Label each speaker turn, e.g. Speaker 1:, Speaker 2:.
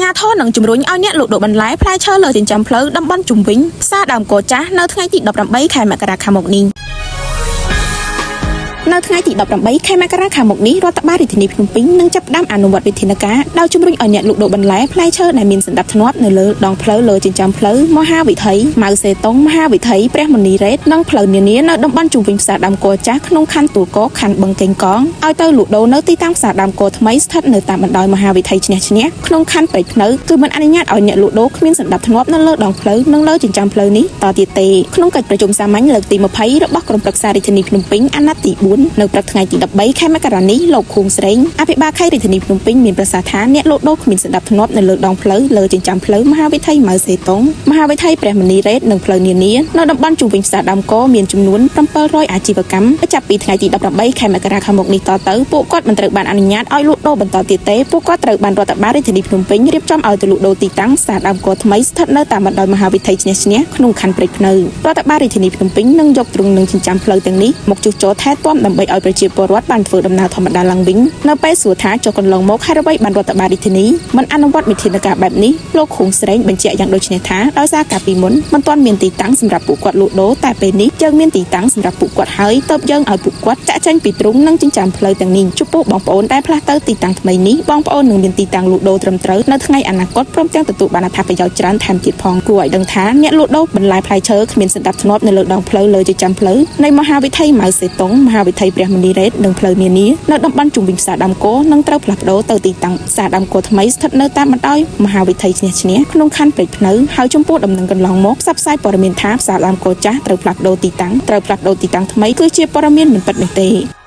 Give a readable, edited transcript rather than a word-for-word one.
Speaker 1: ញ្ញាធននឹងជំរុញឲ្យអ្នកលក់ដូរបន្លែផ្លែឈើលើចិញ្ចើមផ្លូវតំបន់ជុំវិញផ្សារដើមកោចាស់នៅថ្ងៃទី18ខែមករាខាងមុខនេះនៅថ្ងៃទី18ខែមករាខាងមុខនេះរដ្ឋបាលរាជធានីភ្នំពេញនឹងចាប់ផ្ដើមអនុវត្តវិធានការដោយជំរុញឲ្យអ្នកលក់ដូរបន្លែផ្លែឈើដែលមានសណ្ដាប់ធ្នាប់នៅលើដងផ្លូវលើចិញ្ចើមផ្លូវមហាវិថីម៉ៅសេតុងមហាវិថីព្រះមុនីរ៉េតនិងផ្លូវនានានៅតំបន់ជុំវិញផ្សារដើមកោចាស់ក្នុងខណ្ឌទួលគោខណ្ឌបឹងកេងកងឲ្យទៅលក់ដូរនៅទីតាំងផ្សារដើមកោថ្មីស្ថិតនៅតាមបណ្ដោយមហាវិថីឈ្នះក្នុងខណ្ឌព្រៃភ្នៅគឺមិនអនុញ្ញាតឲ្យអ្នកលក់ដូរគ្មានសណ្ដាប់ធ្នាប់នៅលើដងផ្លូវនិងលើចិញ្ចើមផ្លូវនេះតទៀតទេក្នុងកិច្ចប្រជុំសាមញ្ញលើកទី20របស់ក្រុមប្រឹក្សារាជធានីភ្នំពេញអាណត្តិទី4នៅព្រឹកថ្ងៃទី13ខែមករានេះលោកខួងស្រេងអភិបាលខេត្តរាជធានីភ្នំពេញមានប្រសាសន៍ថាអ្នកលក់ដូរគ្មានសណ្ដាប់ធ្នាប់នៅលើដងផ្លូវលើចិញ្ចើមផ្លូវមហាវិថីម៉ៅសេតុងមហាវិថីព្រះមុនីរ៉េតនិងផ្លូវនានានៅតំបន់ជុំវិញផ្សារដើមកោមានចំនួន700អាជីវកម្មចាប់ពីថ្ងៃទី18ខែមករាខាងមុខនេះតទៅពួកគាត់មិនត្រូវបានអនុញ្ញាតឲ្យលក់ដូរបន្តទៀតទេពួកគាត់ត្រូវបានរដ្ឋបាលរាជធានីភ្នំពេញរៀបចំឲ្យទៅលក់ដូរទីតាំងផ្សារដើមកោថ្មីស្ថិតនៅតាមបណ្ដោយមហាវិថីឈ្នះក្នុងខណ្ឌព្រៃភ្នៅរដ្ឋបាលរាជធានីភ្នំពេញនឹងយកទ្រង់នឹងចិញ្ចើមផ្លូវទាំងនេះមកជួសជុលថែទាំដើម្បីឲ្យប្រជាពលរដ្ឋបានធ្វើដំណើរធម្មតាឡើងវិញនៅពេលសួរថាចុះកន្លងមកហេតុអ្វីបានរដ្ឋបាលរាជធានីមិនអនុវត្តវិធានការបែបនេះលោកខួងស្រេងបញ្ជាក់យ៉ាងដូចនេះថាដោយសារកាលពីមុនមិនទាន់មានទីតាំងសម្រាប់ពួកគាត់លក់ដូរតែពេលនេះយើងមានទីតាំងសម្រាប់ពួកគាត់ហើយទើបយើងឲ្យពួកគាត់ចាក់ចេញពីទ្រង់និងចិញ្ចើមផ្លូវទាំងនេះចំពោះបងប្អូនដែលផ្លាស់ទៅទីតាំងថ្មីនេះបងប្អូននឹងមានទីតាំងលក់ដូរត្រឹមត្រូវនៅថ្ងៃអនាគតព្រមទាំងទទួលបានអត្ថប្រយោជន៍ច្រើនថែមទៀតផងគួរឲ្យដឹងថាអ្នកលក់ដូរបន្លែផ្លែឈើគ្មានសណ្ដាប់ធ្នាប់នៅលើដងផ្លូវលើចិញ្ចើមផ្លូវនៃមហាវិថីម៉ៅសេតុងមហាវិថីព្រះមុនីរ៉េតនិងផ្លូវនានានៅតំបន់ជុំវិញផ្សារដើមគោនឹងត្រូវផ្លាស់ប្ដូរទៅទីតាំងផ្សារដើមគោថ្មីស្ថិតនៅតាមបណ្ដោយមហាវិថីឈ្នះក្នុងខណ្ឌព្រៃភ្នៅហើយចំពោះដំណឹងកន្លងមកផ្សព្វផ្សាយព័ត៌មានថាផ្សារដើមគោចាស់ត្រូវផ្លាស់ប្ដូរទីតាំងថ្មីគឺជាព័ត៌មានមិនពិតនោះទេ